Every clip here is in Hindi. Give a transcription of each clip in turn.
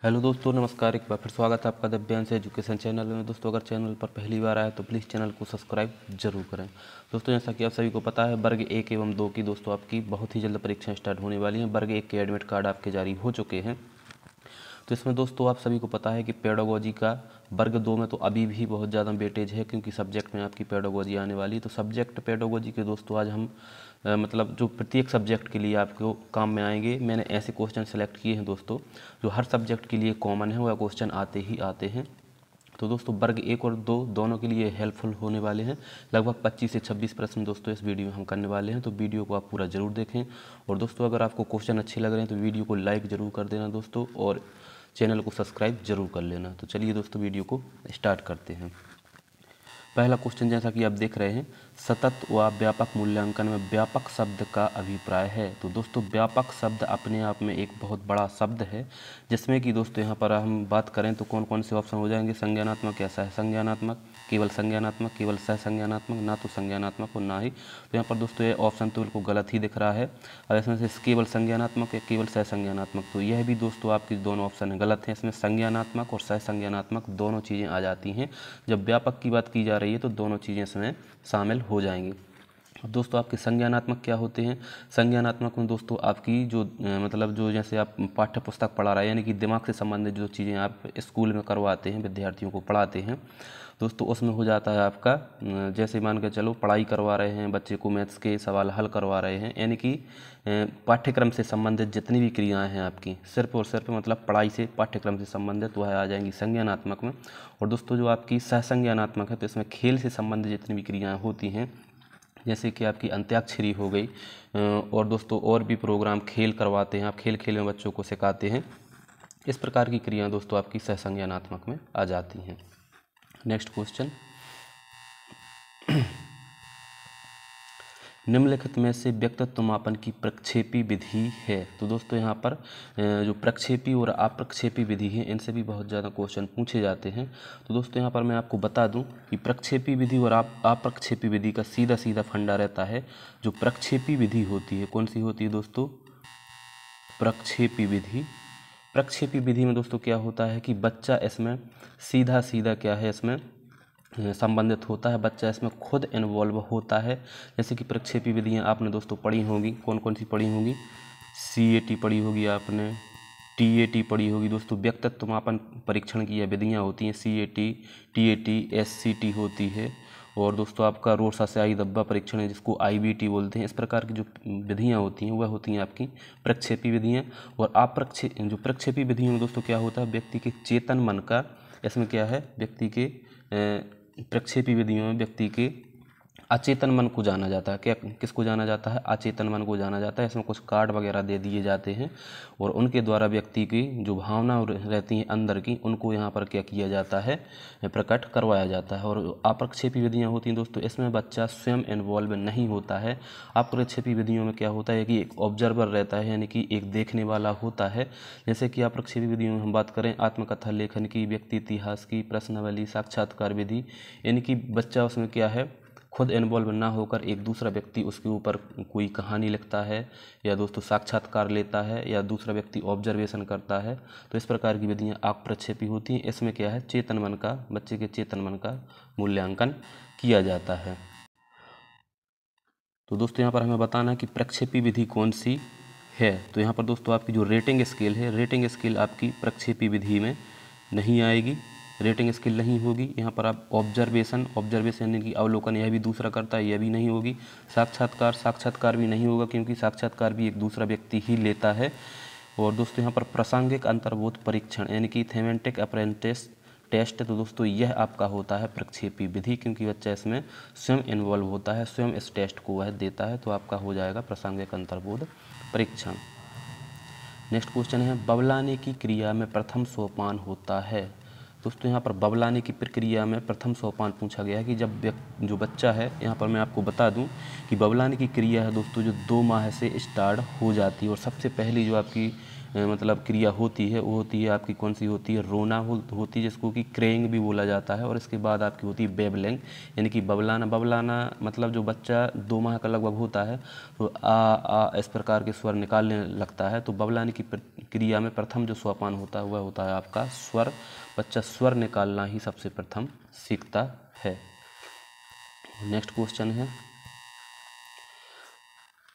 हेलो दोस्तों, नमस्कार। एक बार फिर स्वागत है आपका दिव्यांश एजुकेशन चैनल में। दोस्तों, अगर चैनल पर पहली बार आए तो प्लीज़ चैनल को सब्सक्राइब जरूर करें। दोस्तों, जैसा कि आप सभी को पता है, वर्ग 1 एवं 2 की दोस्तों आपकी बहुत ही जल्द परीक्षाएं स्टार्ट होने वाली हैं। वर्ग 1 के एडमिट कार्ड आपके जारी हो चुके हैं। तो इसमें दोस्तों आप सभी को पता है कि पेडागोजी का वर्ग 2 में तो अभी भी बहुत ज़्यादा वेटेज है, क्योंकि सब्जेक्ट में आपकी पेडागोजी आने वाली है। तो सब्जेक्ट पेडागोजी के दोस्तों आज हम मतलब जो प्रत्येक सब्जेक्ट के लिए आपको काम में आएंगे, मैंने ऐसे क्वेश्चन सेलेक्ट किए हैं दोस्तों जो हर सब्जेक्ट के लिए कॉमन है, वह क्वेश्चन आते ही आते हैं। तो दोस्तों वर्ग 1 और 2 दोनों के लिए हेल्पफुल होने वाले हैं। लगभग 25 से 26 प्रश्न दोस्तों इस वीडियो में हम करने वाले हैं, तो वीडियो को आप पूरा जरूर देखें। और दोस्तों अगर आपको क्वेश्चन अच्छे लग रहे हैं तो वीडियो को लाइक ज़रूर कर देना दोस्तों, और चैनल को सब्सक्राइब जरूर कर लेना। तो चलिए दोस्तों वीडियो को स्टार्ट करते हैं। पहला क्वेश्चन जैसा कि आप देख रहे हैं, सतत व व्यापक मूल्यांकन में व्यापक शब्द का अभिप्राय है। तो दोस्तों व्यापक शब्द अपने आप में एक बहुत बड़ा शब्द है, जिसमें कि दोस्तों यहाँ पर हम बात करें तो कौन कौन से ऑप्शन हो जाएंगे, संज्ञानात्मक या सह संज्ञानात्मक, केवल संज्ञानात्मक, केवल सह संज्ञानात्मक, ना तो संज्ञानात्मक और ना ही। तो यहाँ पर दोस्तों ये ऑप्शन तो बिल्कुल गलत ही दिख रहा है। अब इसमें से केवल संज्ञानात्मक या केवल सह संज्ञानात्मक, तो यह भी दोस्तों आपकी दोनों ऑप्शन गलत हैं। इसमें संज्ञानात्मक और सह संज्ञानात्मक दोनों चीज़ें आ जाती हैं। जब व्यापक की बात की जा रही है तो दोनों चीज़ें इसमें शामिल हो जाएंगी। अब दोस्तों आपके संज्ञानात्मक क्या होते हैं? संज्ञानात्मक में दोस्तों आपकी जो मतलब जो जैसे आप पाठ्य पुस्तक पढ़ा रहे हैं, यानी कि दिमाग से संबंधित जो चीज़ें आप स्कूल में करवाते हैं, विद्यार्थियों को पढ़ाते हैं दोस्तों, उसमें हो जाता है आपका जैसे मान के चलो पढ़ाई करवा रहे हैं, बच्चे को मैथ्स के सवाल हल करवा रहे हैं, यानी कि पाठ्यक्रम से संबंधित जितनी भी क्रियाएं हैं आपकी सिर्फ और सिर्फ मतलब पढ़ाई से पाठ्यक्रम से संबंधित, वह आ जाएंगी संज्ञानात्मक में। और दोस्तों जो आपकी सहसंज्ञानात्मक है, तो इसमें खेल से संबंधित जितनी भी क्रियाएं होती हैं, जैसे कि आपकी अंत्याक्षरी हो गई, और दोस्तों और भी प्रोग्राम खेल करवाते हैं, आप खेल खेल में बच्चों को सिखाते हैं, इस प्रकार की क्रियाएं दोस्तों आपकी सहसंज्ञानात्मक में आ जाती हैं। नेक्स्ट क्वेश्चन, निम्नलिखित में से व्यक्तित्व मापन की प्रक्षेपी विधि है। तो दोस्तों यहाँ पर जो प्रक्षेपी और अप्रक्षेपी विधि है, इनसे भी बहुत ज़्यादा क्वेश्चन पूछे जाते हैं। तो दोस्तों यहाँ पर मैं आपको बता दूं कि प्रक्षेपी विधि और अप्रक्षेपी विधि का सीधा सीधा फंडा रहता है। जो प्रक्षेपी विधि होती है, कौन सी होती है दोस्तों? प्रक्षेपी विधि। प्रक्षेपी विधि में दोस्तों क्या होता है कि बच्चा इसमें सीधा सीधा क्या है, इसमें संबंधित होता है, बच्चा इसमें खुद इन्वॉल्व होता है। जैसे कि प्रक्षेपी विधियाँ आपने दोस्तों पढ़ी होंगी, कौन कौन सी पढ़ी होंगी? CAT पढ़ी होगी आपने, TAT पढ़ी होगी दोस्तों। व्यक्तित्व मापन परीक्षण की यह विधियाँ होती हैं, CAT, TAT, SCT होती है। और दोस्तों आपका रोसा स्याही धब्बा परीक्षण है, जिसको IBT बोलते हैं। इस प्रकार की जो विधियाँ होती हैं वह होती हैं आपकी प्रक्षेपी विधियाँ। और जो प्रक्षेपी विधियों में दोस्तों क्या होता है, व्यक्ति के चेतन मन का, इसमें क्या है, व्यक्ति के प्रक्षेपी विधियों में व्यक्ति के अचेतन मन को जाना जाता है। क्या किसको जाना जाता है? अचेतन मन को जाना जाता है। इसमें कुछ कार्ड वगैरह दे दिए जाते हैं, और उनके द्वारा व्यक्ति की जो भावना रहती हैं अंदर की, उनको यहाँ पर क्या किया जाता है, प्रकट करवाया जाता है। और अप्रक्षेपी विधियाँ होती हैं दोस्तों, इसमें बच्चा स्वयं इन्वॉल्व नहीं होता है। अप्रक्षेपी विधियों में क्या होता है कि एक ऑब्जर्वर रहता है, यानी कि एक देखने वाला होता है। जैसे कि अप्रक्षेपी विधियों में हम बात करें आत्मकथा लेखन की, व्यक्ति इतिहास की, प्रश्नावली, साक्षात्कार विधि, यानी कि बच्चा उसमें क्या है, खुद इन्वॉल्व ना होकर एक दूसरा व्यक्ति उसके ऊपर कोई कहानी लिखता है, या दोस्तों साक्षात्कार लेता है, या दूसरा व्यक्ति ऑब्जर्वेशन करता है। तो इस प्रकार की विधियाँ अप्रक्षेपी होती हैं। इसमें क्या है, चेतन मन का, बच्चे के चेतन मन का मूल्यांकन किया जाता है। तो दोस्तों यहाँ पर हमें बताना है कि प्रक्षेपी विधि कौन सी है। तो यहाँ पर दोस्तों आपकी जो रेटिंग स्केल है, रेटिंग स्केल आपकी प्रक्षेपी विधि में नहीं आएगी, रेटिंग स्केल नहीं होगी। यहाँ पर आप ऑब्जर्वेशन यानी कि अवलोकन, यह भी दूसरा करता है, यह भी नहीं होगी। साक्षात्कार भी नहीं होगा, क्योंकि साक्षात्कार भी एक दूसरा व्यक्ति ही लेता है। और दोस्तों यहाँ पर प्रासंगिक अंतर्बोध परीक्षण, यानी कि थेमेटिक अप्रेंटिस टेस्ट, तो दोस्तों यह आपका होता है प्रक्षेपी विधि, क्योंकि बच्चा इसमें स्वयं इन्वॉल्व होता है, स्वयं इस टेस्ट को वह देता है। तो आपका हो जाएगा प्रासंगिक अंतर्बोध परीक्षण। नेक्स्ट क्वेश्चन है, बबलाने की क्रिया में प्रथम सोपान होता है। दोस्तों यहाँ पर बबलाने की प्रक्रिया में प्रथम सोपान पूछा गया है कि जब जो बच्चा है, यहाँ पर मैं आपको बता दूं कि बबलाने की क्रिया है दोस्तों जो 2 माह से स्टार्ट हो जाती है। और सबसे पहली जो आपकी मतलब क्रिया होती है वो होती है आपकी कौन सी होती है, रोना होती है, जिसको कि क्रेइंग भी बोला जाता है। और इसके बाद आपकी होती है बेबलिंग, यानी कि बबलाना। बबलाना मतलब जो बच्चा 2 माह का लगभग होता है तो आ इस प्रकार के स्वर निकालने लगता है। तो बबलाने की क्रिया में प्रथम जो सोपान होता है वह होता है आपका स्वर। बच्चा स्वर निकालना ही सबसे प्रथम सीखता है। नेक्स्ट क्वेश्चन है,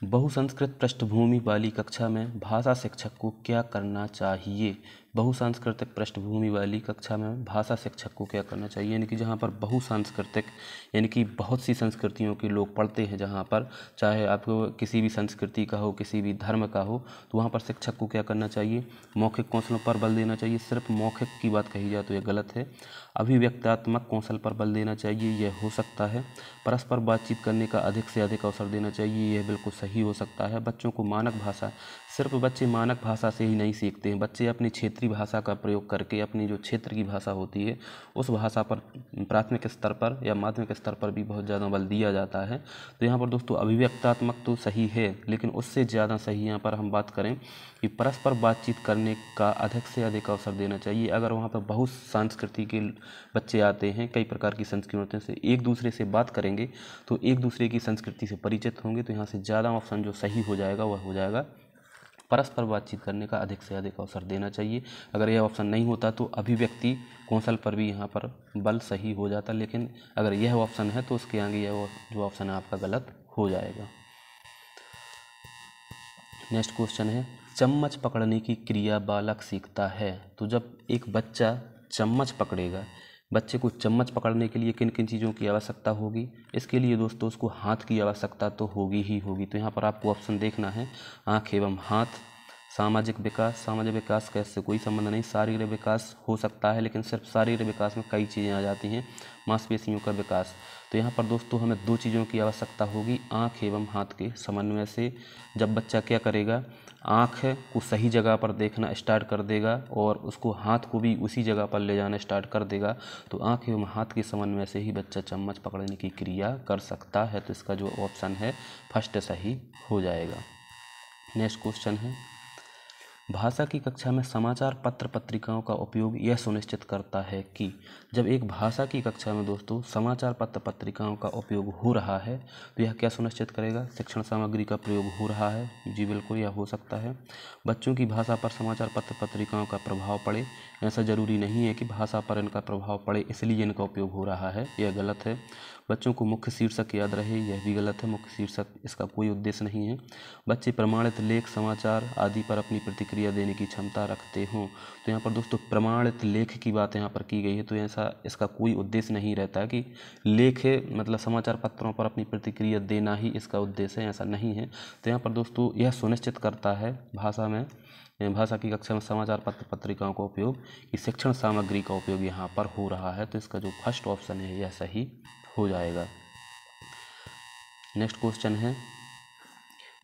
बहुसंस्कृत पृष्ठभूमि वाली कक्षा में भाषा शिक्षक को क्या करना चाहिए? बहुसांस्कृतिक पृष्ठभूमि वाली कक्षा में भाषा शिक्षक को क्या करना चाहिए, यानी कि जहाँ पर बहुसांस्कृतिक यानी कि बहुत सी संस्कृतियों के लोग पढ़ते हैं, जहाँ पर चाहे आपको किसी भी संस्कृति का हो, किसी भी धर्म का हो, तो वहाँ पर शिक्षक को क्या करना चाहिए? मौखिक कौशलों पर बल देना चाहिए। सिर्फ मौखिक की बात कही जाए तो यह गलत है। अभिव्यक्तात्मक कौशल पर बल देना चाहिए, यह हो सकता है। परस्पर बातचीत करने का अधिक से अधिक अवसर देना चाहिए, यह बिल्कुल सही हो सकता है। बच्चों को मानक भाषा, सिर्फ बच्चे मानक भाषा से ही नहीं सीखते हैं, बच्चे अपनी क्षेत्रीय भाषा का प्रयोग करके अपनी जो क्षेत्र की भाषा होती है उस भाषा पर प्राथमिक स्तर पर या माध्यमिक स्तर पर भी बहुत ज़्यादा बल दिया जाता है। तो यहाँ पर दोस्तों अभिव्यक्तात्मक तो सही है, लेकिन उससे ज़्यादा सही यहाँ पर हम बात करें कि परस्पर बातचीत करने का अधिक से अधिक अवसर देना चाहिए। अगर वहाँ पर बहुत संस्कृति के बच्चे आते हैं, कई प्रकार की संस्कृतियों से एक दूसरे से बात करेंगे तो एक दूसरे की संस्कृति से परिचित होंगे, तो यहाँ से ज़्यादा ऑप्शन जो सही हो जाएगा वह हो जाएगा परस्पर बातचीत करने का अधिक से अधिक अवसर देना चाहिए। अगर यह ऑप्शन नहीं होता तो अभिव्यक्ति कौशल पर भी यहाँ पर बल सही हो जाता, लेकिन अगर यह ऑप्शन है तो उसके आगे यह जो ऑप्शन है आपका गलत हो जाएगा। नेक्स्ट क्वेश्चन है, चम्मच पकड़ने की क्रिया बालक सीखता है। तो जब एक बच्चा चम्मच पकड़ेगा, बच्चे को चम्मच पकड़ने के लिए किन किन चीज़ों की आवश्यकता होगी? इसके लिए दोस्तों उसको हाथ की आवश्यकता तो होगी ही होगी। तो यहाँ पर आपको ऑप्शन देखना है, आँख एवं हाथ। सामाजिक विकास का इससे कोई संबंध नहीं। शारीरिक विकास हो सकता है, लेकिन सिर्फ शारीरिक विकास में कई चीज़ें आ जाती हैं। मांसपेशियों का विकास, तो यहाँ पर दोस्तों हमें 2 चीज़ों की आवश्यकता होगी, आँख एवं हाथ के समन्वय से। जब बच्चा क्या करेगा, आँख को सही जगह पर देखना स्टार्ट कर देगा और उसको हाथ को भी उसी जगह पर ले जाना स्टार्ट कर देगा, तो आँख एवं हाथ के समन्वय से ही बच्चा चम्मच पकड़ने की क्रिया कर सकता है। तो इसका जो ऑप्शन है फर्स्ट सही हो जाएगा। नेक्स्ट क्वेश्चन है, भाषा की कक्षा में समाचार पत्र पत्रिकाओं का उपयोग यह सुनिश्चित करता है कि। जब एक भाषा की कक्षा में दोस्तों समाचार पत्र पत्रिकाओं का उपयोग हो रहा है तो यह क्या सुनिश्चित करेगा? शिक्षण सामग्री का प्रयोग हो रहा है, जी बिल्कुल यह हो सकता है। बच्चों की भाषा पर समाचार पत्र पत्रिकाओं का प्रभाव पड़े, ऐसा जरूरी नहीं है कि भाषा पर इनका प्रभाव पड़े इसलिए इनका उपयोग हो रहा है, यह गलत है। बच्चों को मुख्य शीर्षक याद रहे, यह भी गलत है, मुख्य शीर्षक इसका कोई उद्देश्य नहीं है। बच्चे प्रमाणित लेख, समाचार आदि पर अपनी प्रतिक्रिया देने की क्षमता रखते हों, तो यहाँ पर दोस्तों प्रमाणित लेख की बात यहाँ पर की गई है, तो ऐसा इसका कोई उद्देश्य नहीं रहता कि लेख मतलब समाचार पत्रों पर अपनी प्रतिक्रिया देना ही इसका उद्देश्य है, ऐसा नहीं है। तो यहाँ पर दोस्तों यह सुनिश्चित करता है भाषा की कक्षा में समाचार पत्र पत्रिकाओं का उपयोग कि शिक्षण सामग्री का उपयोग यहाँ पर हो रहा है, तो इसका जो फर्स्ट ऑप्शन है यह सही हो जाएगा। नेक्स्ट क्वेश्चन है,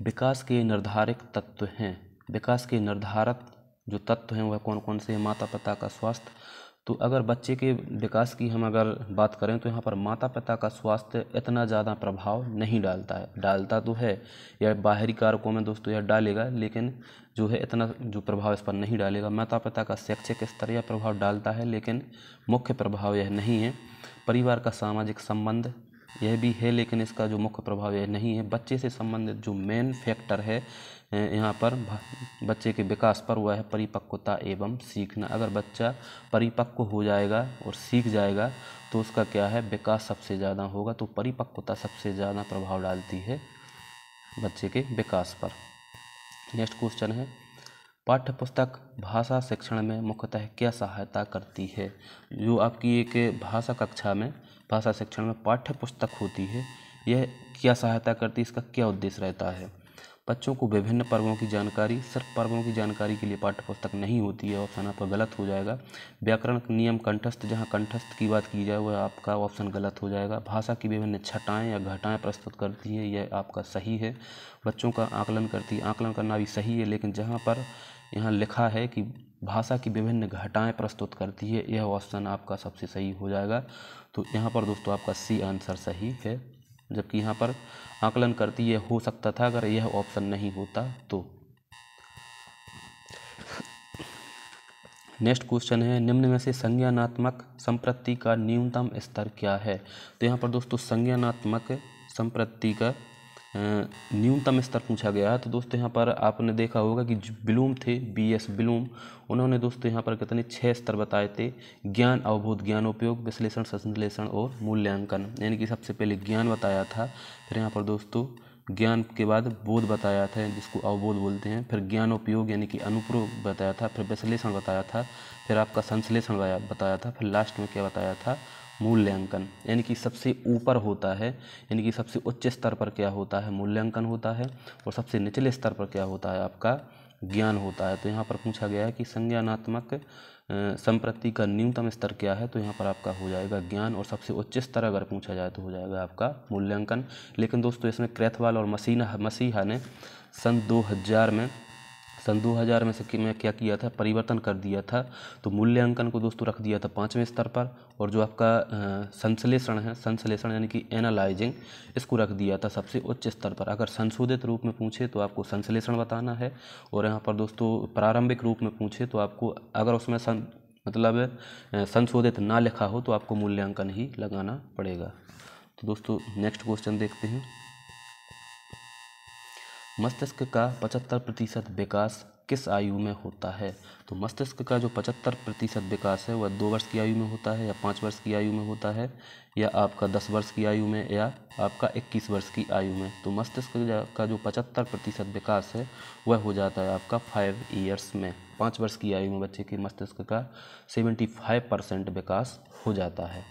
विकास के निर्धारक तत्व हैं। विकास के निर्धारक जो तत्व हैं वह कौन कौन से हैं? माता पिता का स्वास्थ्य। तो अगर बच्चे के विकास की हम अगर बात करें तो यहाँ पर माता पिता का स्वास्थ्य इतना ज़्यादा प्रभाव नहीं डालता है, डालता तो है, यह बाहरी कारकों में दोस्तों यह डालेगा, लेकिन जो है इतना जो प्रभाव इस पर नहीं डालेगा। माता पिता का शैक्षिक स्तर यह प्रभाव डालता है, लेकिन मुख्य प्रभाव यह नहीं है। परिवार का सामाजिक संबंध यह भी है, लेकिन इसका जो मुख्य प्रभाव यह नहीं है। बच्चे से संबंधित जो मेन फैक्टर है यहाँ पर बच्चे के विकास पर, वह है परिपक्वता एवं सीखना। अगर बच्चा परिपक्व हो जाएगा और सीख जाएगा तो उसका क्या है, विकास सबसे ज़्यादा होगा। तो परिपक्वता सबसे ज़्यादा प्रभाव डालती है बच्चे के विकास पर। नेक्स्ट क्वेश्चन है, पाठ्य पुस्तक भाषा शिक्षण में मुख्यतः क्या सहायता करती है? जो आपकी एक भाषा कक्षा में भाषा शिक्षण में पाठ्य पुस्तक होती है, यह क्या सहायता करती है, इसका क्या उद्देश्य रहता है? बच्चों को विभिन्न पर्वों की जानकारी, सिर्फ पर्वों की जानकारी के लिए पाठ्य पुस्तक नहीं होती है, ऑप्शन आपका गलत हो जाएगा। व्याकरण नियम कंठस्थ, जहाँ कंठस्थ की बात की जाए वह आपका ऑप्शन गलत हो जाएगा। भाषा की विभिन्न छटाएँ या घटाएँ प्रस्तुत करती है, यह आपका सही है। बच्चों का आकलन करती है, आकलन करना भी सही है, लेकिन जहाँ पर यहाँ लिखा है कि भाषा की विभिन्न घटाएं प्रस्तुत करती है, यह ऑप्शन आपका सबसे सही हो जाएगा। तो यहाँ पर दोस्तों आपका सी आंसर सही है, जबकि यहाँ पर आकलन करती है हो सकता था अगर यह ऑप्शन नहीं होता तो। नेक्स्ट क्वेश्चन है, निम्न में से संज्ञानात्मक संप्रति का न्यूनतम स्तर क्या है? तो यहाँ पर दोस्तों संज्ञानात्मक संप्रति का न्यूनतम स्तर पूछा गया है। तो दोस्तों यहाँ पर आपने देखा होगा कि जो ब्लूम थे, BS ब्लूम, उन्होंने दोस्तों यहाँ पर कितने 6 स्तर बताए थे। ज्ञान, अवबोध, ज्ञानोपयोग, विश्लेषण, संश्लेषण और मूल्यांकन। यानी कि सबसे पहले ज्ञान बताया था, फिर यहाँ पर दोस्तों ज्ञान के बाद बोध बताया था जिसको अवबोध बोलते हैं, फिर ज्ञानोपयोग यानी कि अनुप्रयोग बताया था, फिर विश्लेषण बताया था, फिर आपका संश्लेषण बताया था, फिर लास्ट में क्या बताया था? मूल्यांकन। यानी कि सबसे ऊपर होता है, यानी कि सबसे उच्च स्तर पर क्या होता है? मूल्यांकन होता है, और सबसे निचले स्तर पर क्या होता है? आपका ज्ञान होता है। तो यहाँ पर पूछा गया है कि संज्ञानात्मक संप्रति का न्यूनतम स्तर क्या है? तो यहाँ पर आपका हो जाएगा ज्ञान, और सबसे उच्च स्तर अगर पूछा जाए तो हो जाएगा आपका मूल्यांकन। लेकिन दोस्तों इसमें क्रैथवाल और मसीहा ने सन 2000 में से मैं क्या किया था? परिवर्तन कर दिया था। तो मूल्यांकन को दोस्तों रख दिया था 5वें स्तर पर, और जो आपका संश्लेषण यानी कि एनालाइजिंग, इसको रख दिया था सबसे उच्च स्तर पर। अगर संशोधित रूप में पूछे तो आपको संश्लेषण बताना है, और यहाँ पर दोस्तों प्रारंभिक रूप में पूछे तो आपको, अगर उसमें संशोधित ना लिखा हो तो आपको मूल्यांकन ही लगाना पड़ेगा। तो दोस्तों नेक्स्ट क्वेश्चन देखते हैं। मस्तिष्क का 75% विकास किस आयु में होता है? तो मस्तिष्क का जो 75% विकास है वह 2 वर्ष की आयु में होता है, या 5 वर्ष की आयु में होता है, या आपका 10 वर्ष की आयु में, या आपका 21 वर्ष की आयु में। तो मस्तिष्क का जो 75% विकास है वह हो जाता है आपका 5 ईयर्स में। 5 वर्ष की आयु में बच्चे के मस्तिष्क का 75% विकास हो जाता है।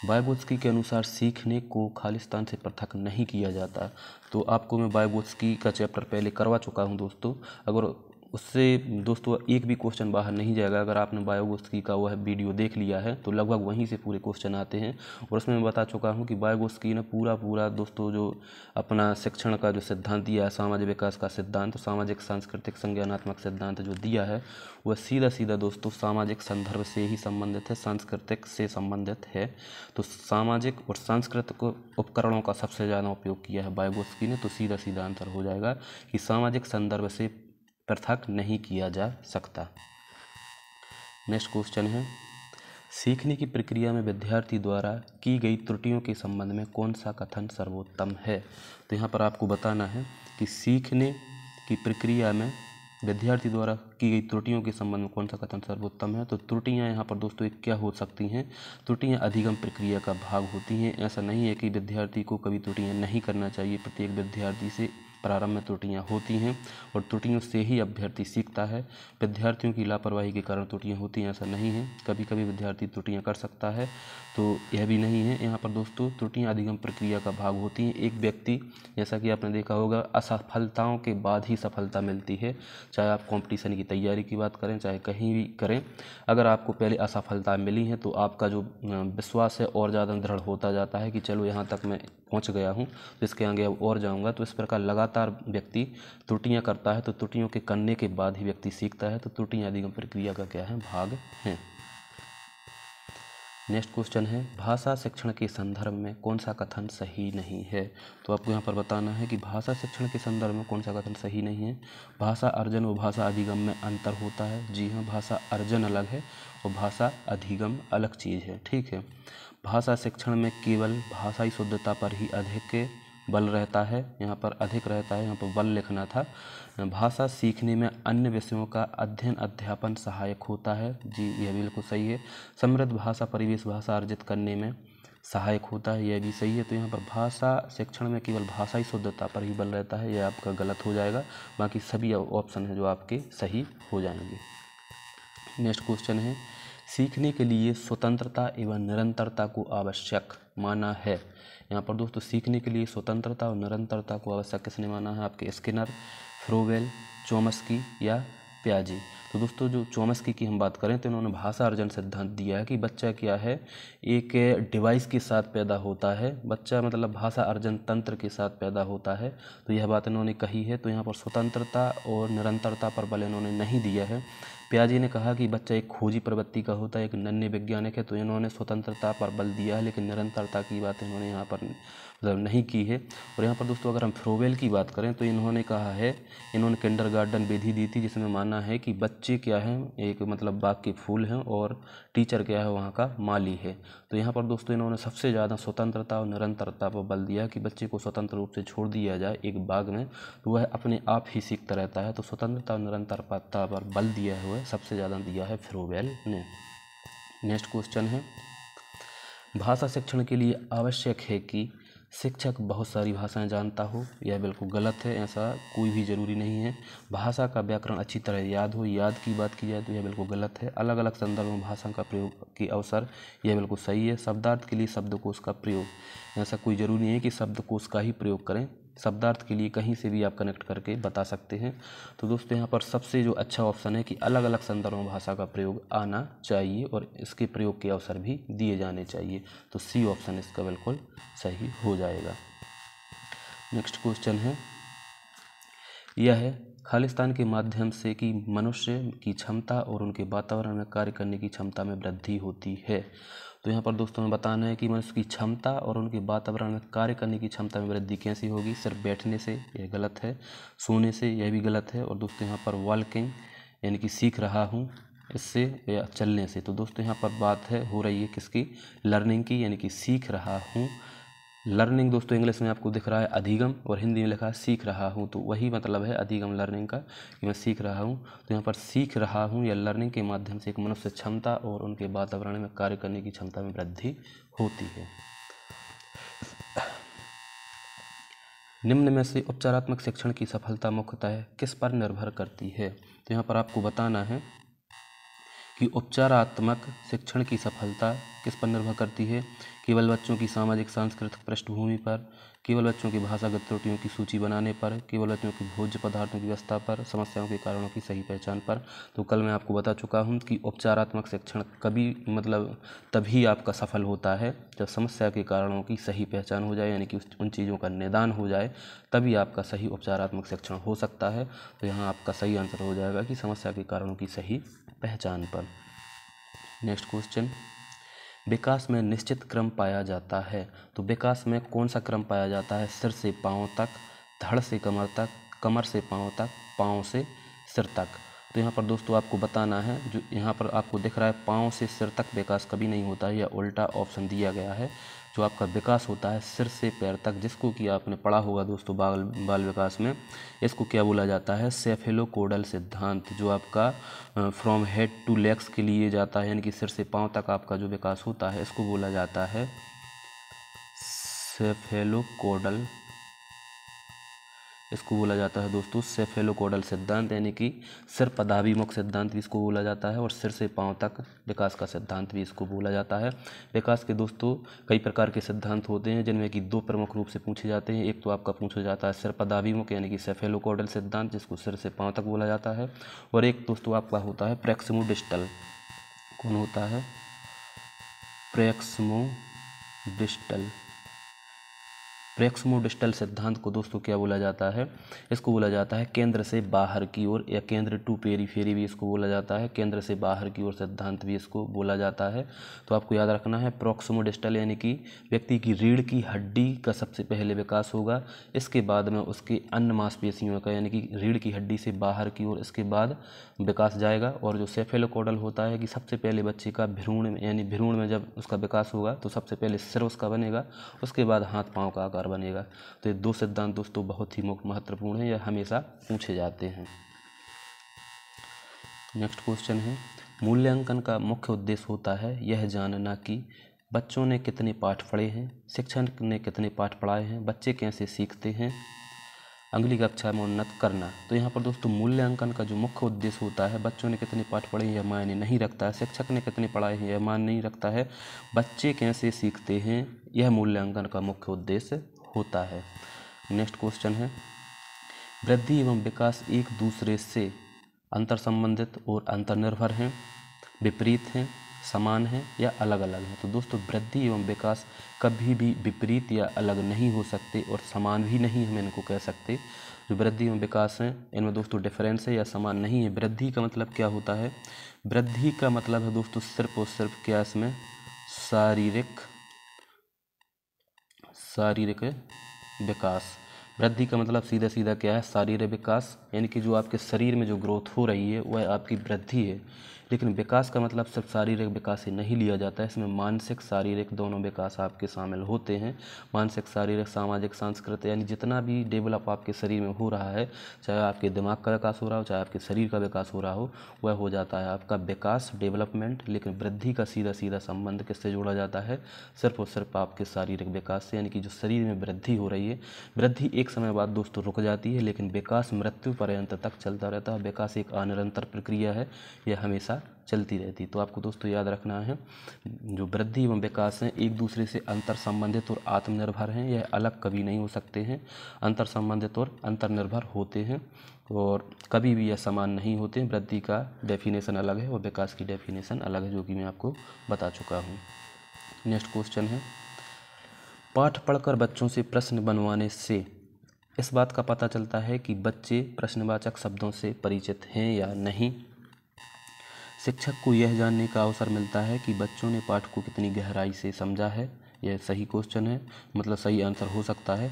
वाइगोत्स्की के अनुसार सीखने को खालिस्तान से पृथक नहीं किया जाता। तो आपको मैं वाइगोत्स्की का चैप्टर पहले करवा चुका हूं दोस्तों, अगर उससे दोस्तों एक भी क्वेश्चन बाहर नहीं जाएगा। अगर आपने वाइगोत्स्की का वह वीडियो देख लिया है तो लगभग वहीं से पूरे क्वेश्चन आते हैं, और उसमें मैं बता चुका हूं कि वाइगोत्स्की ने पूरा दोस्तों जो अपना शिक्षण का जो सिद्धांत दिया है, सामाजिक विकास का सिद्धांत, सामाजिक सांस्कृतिक संज्ञानात्मक सिद्धांत जो दिया है वह सीधा दोस्तों सामाजिक संदर्भ से ही संबंधित है, सांस्कृतिक से संबंधित है। तो सामाजिक और सांस्कृतिक उपकरणों का सबसे ज़्यादा उपयोग किया है वाइगोत्स्की ने। तो सीधा आंसर हो जाएगा कि सामाजिक संदर्भ से पृथक नहीं किया जा सकता। नेक्स्ट क्वेश्चन है, सीखने की प्रक्रिया में विद्यार्थी द्वारा की गई त्रुटियों के संबंध में कौन सा कथन सर्वोत्तम है? तो यहाँ पर आपको बताना है कि सीखने की प्रक्रिया में विद्यार्थी द्वारा की गई त्रुटियों के संबंध में कौन सा कथन सर्वोत्तम है? तो त्रुटियां यहाँ पर दोस्तों एक क्या हो सकती हैं? त्रुटियां अधिगम प्रक्रिया का भाग होती हैं। ऐसा नहीं है कि विद्यार्थी को कभी त्रुटियां नहीं करना चाहिए। प्रत्येक विद्यार्थी से प्रारंभ में त्रुटियां होती हैं, और त्रुटियों से ही अभ्यर्थी सीखता है। विद्यार्थियों की लापरवाही के कारण त्रुटियां होती हैं ऐसा नहीं है। कभी कभी विद्यार्थी त्रुटियां कर सकता है, तो यह भी नहीं है। यहाँ पर दोस्तों त्रुटियां अधिगम प्रक्रिया का भाग होती हैं। एक व्यक्ति, जैसा कि आपने देखा होगा, असफलताओं के बाद ही सफलता मिलती है। चाहे आप कंपटीशन की तैयारी की बात करें, चाहे कहीं भी करें, अगर आपको पहले असफलता मिली है तो आपका जो विश्वास है और ज़्यादा दृढ़ होता जाता है कि चलो यहाँ तक मैं पहुँच गया हूँ, तो इसके आगे अब और जाऊँगा। तो इस प्रकार लगातार व्यक्ति त्रुटियाँ करता है, तो त्रुटियों के करने के बाद ही व्यक्ति सीखता है। तो त्रुटियाँ अधिगम प्रक्रिया का क्या है? भाग हैं। नेक्स्ट क्वेश्चन है, भाषा शिक्षण के संदर्भ में कौन सा कथन सही नहीं है? तो आपको यहाँ पर बताना है कि भाषा शिक्षण के संदर्भ में कौन सा कथन सही नहीं है। भाषा अर्जन और भाषा अधिगम में अंतर होता है। जी हाँ, भाषा अर्जन अलग है और भाषा अधिगम अलग चीज़ है। ठीक है, भाषा शिक्षण में केवल भाषाई शुद्धता पर ही अधिक बल रहता है। यहाँ पर अधिक रहता है, यहाँ पर बल लिखना था। भाषा सीखने में अन्य विषयों का अध्ययन अध्यापन सहायक होता है। जी, यह बिल्कुल सही है। समृद्ध भाषा परिवेश भाषा अर्जित करने में सहायक होता है, यह भी सही है। तो यहाँ पर भाषा शिक्षण में केवल भाषाई शुद्धता पर ही बल रहता है, यह आपका गलत हो जाएगा। बाकी सभी ऑप्शन हैं जो आपके सही हो जाएंगे। नेक्स्ट क्वेश्चन है, सीखने के लिए स्वतंत्रता एवं निरंतरता को आवश्यक माना है। यहाँ पर दोस्तों सीखने के लिए स्वतंत्रता और निरंतरता को आवश्यक किसने माना है? आपके स्किनर, फ्रोवेल, चॉम्स्की या पियाजे। तो दोस्तों जो चोम्स्की की हम बात करें तो इन्होंने भाषा अर्जन सिद्धांत दिया है कि बच्चा क्या है, एक डिवाइस के साथ पैदा होता है, बच्चा मतलब भाषा अर्जन तंत्र के साथ पैदा होता है। तो यह बात इन्होंने कही है। तो यहाँ पर स्वतंत्रता और निरंतरता पर बल इन्होंने नहीं दिया है। पियाजे ने कहा कि बच्चा एक खोजी प्रवृत्ति का होता है, एक नन्हे वैज्ञानिक है, तो इन्होंने स्वतंत्रता पर बल दिया है, लेकिन निरंतरता की बात इन्होंने यहाँ पर मतलब नहीं की है। और यहाँ पर दोस्तों अगर हम फ्रोवेल की बात करें तो इन्होंने कहा है, इन्होंने किंडरगार्टन विधि दी थी जिसमें माना है कि बच्चे क्या हैं, एक मतलब बाग के फूल हैं और टीचर क्या है वहाँ का माली है। तो यहाँ पर दोस्तों इन्होंने सबसे ज़्यादा स्वतंत्रता और निरंतरता पर बल दिया कि बच्चे को स्वतंत्र रूप से छोड़ दिया जाए एक बाग में तो वह अपने आप ही सीखता रहता है। तो स्वतंत्रता और निरंतरता पर बल दिया हुआ सबसे ज़्यादा दिया है फ्रोवेल ने। नेक्स्ट क्वेश्चन है, भाषा शिक्षण के लिए आवश्यक है कि शिक्षक बहुत सारी भाषाएं जानता हो। यह बिल्कुल गलत है, ऐसा कोई भी ज़रूरी नहीं है। भाषा का व्याकरण अच्छी तरह याद हो, याद की बात की जाए तो यह बिल्कुल गलत है। अलग अलग संदर्भ में भाषा का प्रयोग की अवसर, यह बिल्कुल सही है। शब्दार्थ के लिए शब्दकोश का प्रयोग, ऐसा कोई ज़रूरी नहीं है कि शब्दकोश का ही प्रयोग करें, शब्दार्थ के लिए कहीं से भी आप कनेक्ट करके बता सकते हैं। तो दोस्तों यहाँ पर सबसे जो अच्छा ऑप्शन है कि अलग अलग संदर्भ में भाषा का प्रयोग आना चाहिए और इसके प्रयोग के अवसर भी दिए जाने चाहिए। तो सी ऑप्शन इसका बिल्कुल सही हो जाएगा। नेक्स्ट क्वेश्चन है, यह है खालिस्तान के माध्यम से कि मनुष्य की क्षमता और उनके वातावरण में कार्य करने की क्षमता में वृद्धि होती है। तो यहाँ पर दोस्तों हमें बताना है कि मनुष्य की क्षमता और उनके वातावरण में कार्य करने की क्षमता में वृद्धि कैसी होगी। सिर्फ बैठने से, यह गलत है। सोने से, यह भी गलत है। और दोस्तों यहाँ पर वॉकिंग यानी कि सीख रहा हूँ इससे, या चलने से। तो दोस्तों यहाँ पर बात है हो रही है किसकी, लर्निंग की, यानी कि सीख रहा हूँ। लर्निंग दोस्तों इंग्लिश में आपको दिख रहा है अधिगम और हिंदी में लिखा है सीख रहा हूँ, तो वही मतलब है अधिगम लर्निंग का कि मैं सीख रहा हूँ। तो यहाँ पर सीख रहा हूँ या लर्निंग के माध्यम से एक मनुष्य क्षमता और उनके वातावरण में कार्य करने की क्षमता में वृद्धि होती है। निम्न में से उपचारात्मक शिक्षण की सफलता मुख्यतः किस पर निर्भर करती है। तो यहाँ पर आपको बताना है कि उपचारात्मक शिक्षण की सफलता किस पर निर्भर करती है। केवल बच्चों की सामाजिक सांस्कृतिक पृष्ठभूमि पर, केवल बच्चों की भाषागत त्रुटियों की सूची बनाने पर, केवल बच्चों की भोज्य पदार्थों की व्यवस्था पर, समस्याओं के कारणों की सही पहचान पर। तो कल मैं आपको बता चुका हूँ कि उपचारात्मक शिक्षण कभी मतलब तभी आपका सफल होता है जब समस्या के कारणों की सही पहचान हो जाए, यानी कि उन चीज़ों का निदान हो जाए, तभी आपका सही उपचारात्मक शिक्षण हो सकता है। तो यहाँ आपका सही आंसर हो जाएगा कि समस्या के कारणों की सही पहचान पर। नेक्स्ट क्वेश्चन, विकास में निश्चित क्रम पाया जाता है। तो विकास में कौन सा क्रम पाया जाता है। सिर से पाँव तक, धड़ से कमर तक, कमर से पाँव तक, पाँव से सिर तक। तो यहाँ पर दोस्तों आपको बताना है, जो यहाँ पर आपको दिख रहा है पाँव से सिर तक विकास कभी नहीं होता है, या उल्टा ऑप्शन दिया गया है। जो आपका विकास होता है सिर से पैर तक, जिसको कि आपने पढ़ा होगा दोस्तों बाल विकास में, इसको क्या बोला जाता है, सेफेलोकोडल सिद्धांत। जो आपका फ्रॉम हेड टू लेग्स के लिए जाता है, यानी कि सिर से पाँव तक आपका जो विकास होता है, इसको बोला जाता है सेफेलोकोडल, इसको बोला जाता है दोस्तों सेफेलोकोडल सिद्धांत, यानी कि सिर पदाभिमुख सिद्धांत भी इसको बोला जाता है और सिर से पांव तक विकास का सिद्धांत भी इसको बोला जाता है। विकास के दोस्तों कई प्रकार के सिद्धांत होते हैं, जिनमें कि दो प्रमुख रूप से पूछे जाते हैं। एक तो आपका पूछा जाता है सिर पदाभिमुख यानी कि सेफेलोकोडल सिद्धांत, जिसको सिर से पाँव तक बोला जाता है, और एक दोस्तों आपका होता है प्रैक्सिमोडिस्टल। कौन होता है, प्रैक्सिमोडिस्टल। प्रैक्सिमोडिस्टल सिद्धांत को दोस्तों क्या बोला जाता है, इसको बोला जाता है केंद्र से बाहर की ओर, या केंद्र टू पेरीफेरी भी इसको बोला जाता है, केंद्र से बाहर की ओर सिद्धांत भी इसको बोला जाता है। तो आपको याद रखना है प्रॉक्सिमोडिस्टल यानी कि व्यक्ति की रीढ़ की हड्डी का सबसे पहले विकास होगा, इसके बाद में उसके अन्य मांसपेशियों का, यानी कि रीढ़ की हड्डी से बाहर की ओर इसके बाद विकास जाएगा। और जो सेफेलोकोडल होता है कि सबसे पहले बच्चे का भ्रूण में, यानी भ्रूण में जब उसका विकास होगा तो सबसे पहले सिर उसका बनेगा, उसके बाद हाथ पाँव का आकार बनेगा। तो ये दो सिद्धांत दोस्तों बहुत ही महत्वपूर्ण है, यह हमेशा पूछे जाते हैं। नेक्स्ट क्वेश्चन है, मूल्यांकन का मुख्य उद्देश्य होता है यह जानना कि बच्चों ने कितने पाठ पढ़े हैं, शिक्षक ने कितने पाठ पढ़ाए हैं, बच्चे कैसे सीखते हैं, अगली कक्षा में उन्नत करना। तो यहाँ पर दोस्तों मूल्यांकन का जो मुख्य उद्देश्य होता है, बच्चों ने कितने पाठ पढ़े हैं यह मायने नहीं रखता है, शिक्षक ने कितने पढ़ाए हैं यह मायने नहीं रखता है, बच्चे कैसे सीखते हैं यह मूल्यांकन का मुख्य उद्देश्य होता है। नेक्स्ट क्वेश्चन है, वृद्धि एवं विकास एक दूसरे से अंतर संबंधित और अंतर्निर्भर हैं, विपरीत हैं, समान हैं या अलग अलग हैं। तो दोस्तों वृद्धि एवं विकास कभी भी विपरीत या अलग नहीं हो सकते और समान भी नहीं हम इनको कह सकते। जो वृद्धि एवं विकास हैं इनमें दोस्तों डिफरेंस है या समान नहीं है। वृद्धि का मतलब क्या होता है? वृद्धि का मतलब है दोस्तों सिर्फ और सिर्फ क्या इसमें शारीरिक विकास। वृद्धि का मतलब सीधा सीधा क्या है? शारीरिक विकास, यानी कि जो आपके शरीर में जो ग्रोथ हो रही है वह आपकी वृद्धि है। लेकिन विकास का मतलब सिर्फ शारीरिक विकास ही नहीं लिया जाता है, इसमें मानसिक शारीरिक दोनों विकास आपके शामिल होते हैं। मानसिक, शारीरिक, सामाजिक, सांस्कृतिक, यानी जितना भी डेवलप आपके शरीर में हो रहा है, चाहे आपके दिमाग का विकास हो रहा हो, चाहे आपके शरीर का विकास हो रहा हो, वह हो जाता है आपका विकास, डेवलपमेंट। लेकिन वृद्धि का सीधा सीधा संबंध किससे जोड़ा जाता है? सिर्फ और सिर्फ आपके शारीरिक विकास से, यानी कि जो शरीर में वृद्धि हो रही है। वृद्धि एक समय बाद दोस्तों रुक जाती है, लेकिन विकास मृत्यु पर्यंत तक चलता रहता है। विकास एक अनिरंतर प्रक्रिया है, यह हमेशा चलती रहती। तो आपको दोस्तों याद रखना है, जो वृद्धि एवं विकास हैं एक दूसरे से अंतर संबंधित और आत्मनिर्भर हैं, यह अलग कभी नहीं हो सकते हैं। अंतर संबंधित और अंतर्निर्भर होते हैं और कभी भी यह समान नहीं होते। वृद्धि का डेफिनेशन अलग है और विकास की डेफिनेशन अलग है, जो कि मैं आपको बता चुका हूँ। नेक्स्ट क्वेश्चन है, पाठ पढ़कर बच्चों से प्रश्न बनवाने से इस बात का पता चलता है कि बच्चे प्रश्नवाचक शब्दों से परिचित हैं या नहीं। शिक्षक को यह जानने का अवसर मिलता है कि बच्चों ने पाठ को कितनी गहराई से समझा है। यह सही क्वेश्चन है, मतलब सही आंसर हो सकता है।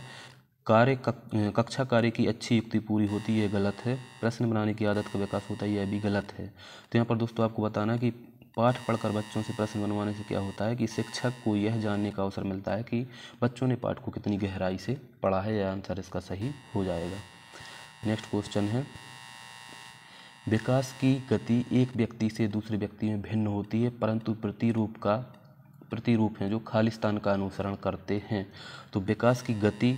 कक्षा कार्य की अच्छी युक्ति पूरी होती है, गलत है। प्रश्न बनाने की आदत का विकास होता है, यह भी गलत है। तो यहाँ पर दोस्तों आपको बताना कि पाठ पढ़कर बच्चों से प्रश्न बनवाने से क्या होता है कि शिक्षक को यह जानने का अवसर मिलता है कि बच्चों ने पाठ को कितनी गहराई से पढ़ा है। यह आंसर इसका सही हो जाएगा। नेक्स्ट क्वेश्चन है, विकास की गति एक व्यक्ति से दूसरे व्यक्ति में भिन्न होती है, परंतु प्रतिरूप हैं जो खालिस्तान का अनुसरण करते हैं। तो विकास की गति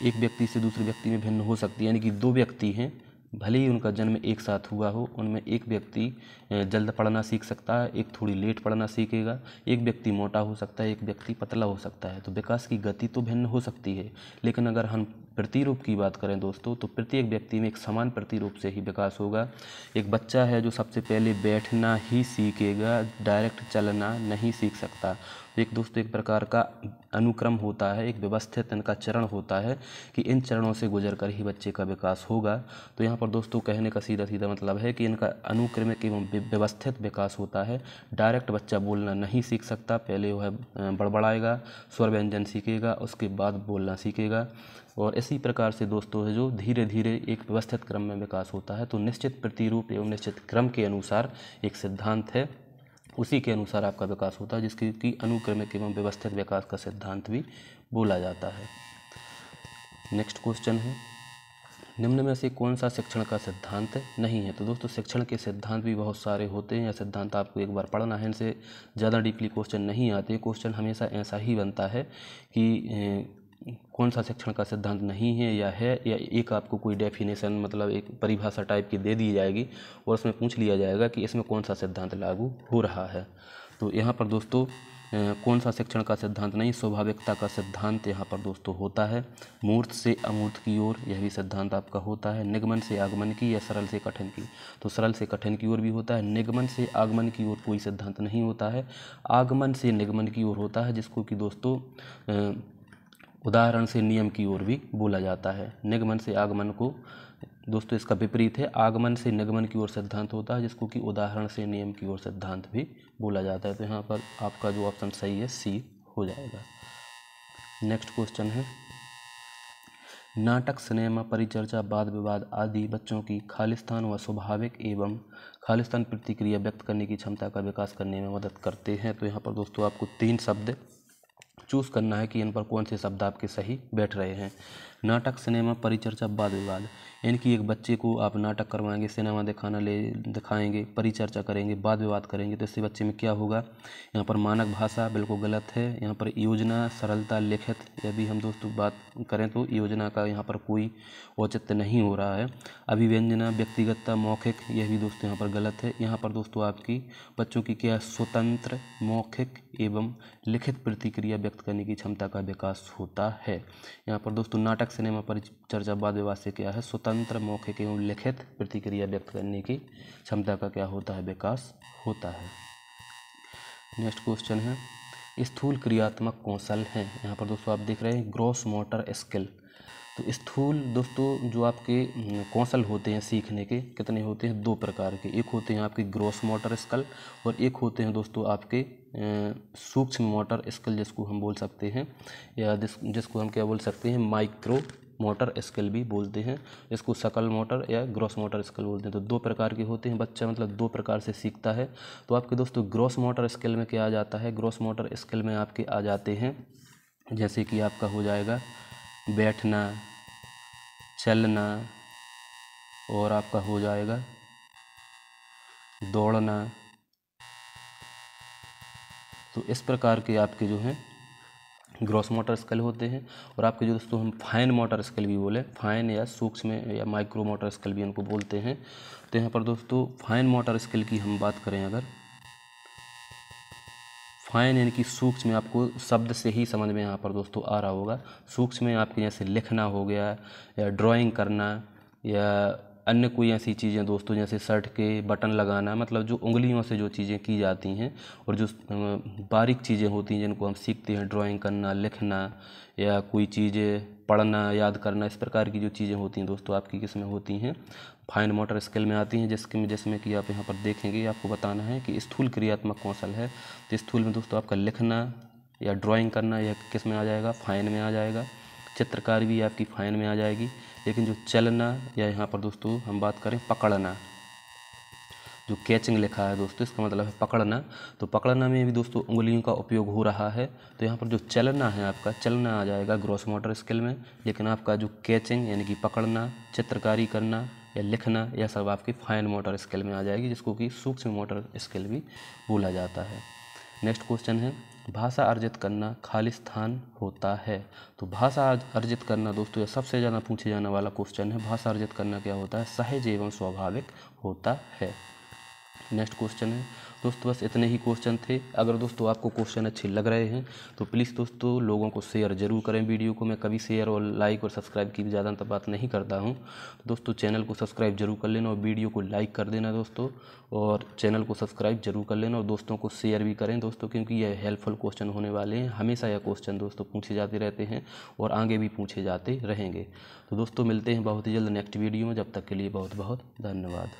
एक व्यक्ति से दूसरे व्यक्ति में भिन्न हो सकती है, यानी कि दो व्यक्ति हैं, भले ही उनका जन्म एक साथ हुआ हो, उनमें एक व्यक्ति जल्द पढ़ना सीख सकता है, एक थोड़ी लेट पढ़ना सीखेगा। एक व्यक्ति मोटा हो सकता है, एक व्यक्ति पतला हो सकता है। तो विकास की गति तो भिन्न हो सकती है, लेकिन अगर हम प्रतिरूप की बात करें दोस्तों, तो प्रत्येक व्यक्ति में एक समान प्रतिरूप से ही विकास होगा। एक बच्चा है जो सबसे पहले बैठना ही सीखेगा, डायरेक्ट चलना नहीं सीख सकता। तो एक दोस्तों एक प्रकार का अनुक्रम होता है, एक व्यवस्थित इनका चरण होता है कि इन चरणों से गुजर कर ही बच्चे का विकास होगा। तो यहाँ पर दोस्तों कहने का सीधा सीधा मतलब है कि इनका अनुक्रमिक एवं व्यवस्थित विकास होता है। डायरेक्ट बच्चा बोलना नहीं सीख सकता, पहले वह बड़बड़ाएगा, स्वर व्यंजन सीखेगा, उसके बाद बोलना सीखेगा। और इसी प्रकार से दोस्तों है जो धीरे धीरे एक व्यवस्थित क्रम में विकास होता है। तो निश्चित प्रतिरूप एवं निश्चित क्रम के अनुसार एक सिद्धांत है, उसी के अनुसार आपका विकास होता है, जिसकी कि अनुक्रमिक एवं व्यवस्थित विकास का सिद्धांत भी बोला जाता है। नेक्स्ट क्वेश्चन है, निम्न में से कौन सा शिक्षण का सिद्धांत नहीं है? तो दोस्तों शिक्षण के सिद्धांत भी बहुत सारे होते हैं, या सिद्धांत आपको एक बार पढ़ना है, इनसे ज़्यादा डीपली क्वेश्चन नहीं आते। क्वेश्चन हमेशा ऐसा ही बनता है कि कौन सा शिक्षण का सिद्धांत नहीं है या है, या एक आपको कोई डेफिनेशन मतलब एक परिभाषा टाइप की दे दी जाएगी और उसमें पूछ लिया जाएगा कि इसमें कौन सा सिद्धांत लागू हो रहा है। तो यहाँ पर दोस्तों कौन सा शिक्षण का सिद्धांत नहीं, स्वाभाविकता का सिद्धांत यहाँ पर दोस्तों होता है। मूर्त से अमूर्त की ओर, यह भी सिद्धांत आपका होता है। निगमन से आगमन की या सरल से कठिन की, तो सरल से कठिन की ओर भी होता है। निगमन से आगमन की ओर कोई सिद्धांत नहीं होता है, आगमन से निगमन की ओर होता है, जिसको कि दोस्तों उदाहरण से नियम की ओर भी बोला जाता है। निगमन से आगमन को दोस्तों इसका विपरीत है, आगमन से निगमन की ओर सिद्धांत होता है, जिसको कि उदाहरण से नियम की ओर सिद्धांत भी बोला जाता है। तो यहाँ पर आपका जो ऑप्शन सही है सी हो जाएगा। नेक्स्ट क्वेश्चन है, नाटक, सिनेमा, परिचर्चा, वाद विवाद आदि बच्चों की खालिस्तान व स्वाभाविक एवं खालिस्तान प्रतिक्रिया व्यक्त करने की क्षमता का विकास करने में मदद करते हैं। तो यहाँ पर दोस्तों आपको 3 शब्द चूज़ करना है कि इन पर कौन से शब्द आपके सही बैठ रहे हैं। नाटक, सिनेमा, परिचर्चा, वाद विवाद, यानी कि एक बच्चे को आप नाटक करवाएंगे, सिनेमा दिखाएंगे, परिचर्चा करेंगे, वाद विवाद करेंगे, तो इससे बच्चे में क्या होगा? यहाँ पर मानक भाषा बिल्कुल गलत है। यहाँ पर योजना, सरलता, लिखित, यह भी हम दोस्तों बात करें तो योजना का यहाँ पर कोई औचित्य नहीं हो रहा है। अभिव्यंजना, व्यक्तिगतता, मौखिक, यह भी दोस्तों यहाँ पर गलत है। यहाँ पर दोस्तों आपकी बच्चों की क्या स्वतंत्र, मौखिक एवं लिखित प्रतिक्रिया व्यक्त करने की क्षमता का विकास होता है। यहाँ पर दोस्तों नाटक, सिनेमा, परिचर्चा, वाद विवाद से क्या है? स्वतंत्र स्वतंत्र मौखिक एवं लिखित प्रतिक्रिया व्यक्त करने की क्षमता का क्या होता है, विकास होता है। नेक्स्ट क्वेश्चन है स्थूल क्रियात्मक कौशल हैं। यहाँ पर दोस्तों आप देख रहे हैं ग्रॉस मोटर स्किल। तो स्थूल दोस्तों जो आपके कौशल होते हैं सीखने के कितने होते हैं, 2 प्रकार के। एक होते हैं आपके ग्रॉस मोटर स्किल और एक होते हैं दोस्तों आपके सूक्ष्म मोटर स्किल, जिसको हम बोल सकते हैं या जिसको हम क्या बोल सकते हैं, माइक्रो मोटर स्किल भी बोलते हैं। इसको सकल मोटर या ग्रॉस मोटर स्किल बोलते हैं। तो 2 प्रकार के होते हैं। बच्चा मतलब 2 प्रकार से सीखता है। तो आपके दोस्तों ग्रॉस मोटर स्किल में क्या आ जाता है, ग्रॉस मोटर स्किल में आपके आ जाते हैं जैसे कि आपका हो जाएगा बैठना, चलना और आपका हो जाएगा दौड़ना। तो इस प्रकार के आपके जो हैं ग्रॉस मोटर स्किल होते हैं। और आपके जो दोस्तों हम फाइन मोटर स्किल भी बोले, फाइन या सूक्ष्म या माइक्रो मोटर स्किल भी इनको बोलते हैं। तो यहाँ पर दोस्तों फाइन मोटर स्किल की हम बात करें, अगर फाइन यानी कि सूक्ष्म में आपको शब्द से ही समझ में यहाँ पर दोस्तों आ रहा होगा। सूक्ष्म में आपके जैसे लिखना हो गया या ड्राइंग करना या अन्य कोई ऐसी चीज़ें दोस्तों जैसे शर्ट के बटन लगाना, मतलब जो उंगलियों से जो चीज़ें की जाती हैं और जो बारीक चीज़ें होती हैं जिनको हम सीखते हैं, ड्राइंग करना, लिखना या कोई चीज़ें पढ़ना, याद करना, इस प्रकार की जो चीज़ें होती हैं दोस्तों आपकी किस में होती हैं, फाइन मोटर स्किल में आती हैं। जिसमें कि आप यहाँ पर देखेंगे, आपको बताना है कि स्थूल क्रियात्मक कौशल है। तो स्थूल में दोस्तों आपका लिखना या ड्राइंग करना यह किस में आ जाएगा, फाइन में आ जाएगा। चित्रकारी भी आपकी फाइन में आ जाएगी। लेकिन जो चलना या यहाँ पर दोस्तों हम बात करें पकड़ना, जो कैचिंग लिखा है दोस्तों इसका मतलब है पकड़ना। तो पकड़ना में भी दोस्तों उंगलियों का उपयोग हो रहा है। तो यहाँ पर जो चलना है आपका, चलना आ जाएगा ग्रॉस मोटर स्किल में। लेकिन आपका जो कैचिंग यानी कि पकड़ना, चित्रकारी करना या लिखना, यह सब आपकी फाइन मोटर स्किल में आ जाएगी, जिसको कि सूक्ष्म मोटर स्किल भी बोला जाता है। नेक्स्ट क्वेश्चन है भाषा अर्जित करना खालिस्तान होता है। तो भाषा अर्जित करना दोस्तों यह सबसे ज़्यादा पूछे जाने वाला क्वेश्चन है। भाषा अर्जित करना क्या होता है, सहज एवं स्वाभाविक होता है। नेक्स्ट क्वेश्चन है दोस्तों, बस इतने ही क्वेश्चन थे। अगर दोस्तों आपको क्वेश्चन अच्छे लग रहे हैं तो प्लीज़ दोस्तों लोगों को शेयर जरूर करें वीडियो को। मैं कभी शेयर और लाइक और सब्सक्राइब की ज़्यादातर बात नहीं करता हूं। तो दोस्तों चैनल को सब्सक्राइब जरूर कर लेना और वीडियो को लाइक कर देना दोस्तों, और चैनल को सब्सक्राइब जरूर कर लेना और दोस्तों को शेयर भी करें दोस्तों, क्योंकि यह हेल्पफुल क्वेश्चन होने वाले हैं। हमेशा यह क्वेश्चन दोस्तों पूछे जाते रहते हैं और आगे भी पूछे जाते रहेंगे। तो दोस्तों मिलते हैं बहुत ही जल्द नेक्स्ट वीडियो में। जब तक के लिए बहुत बहुत धन्यवाद।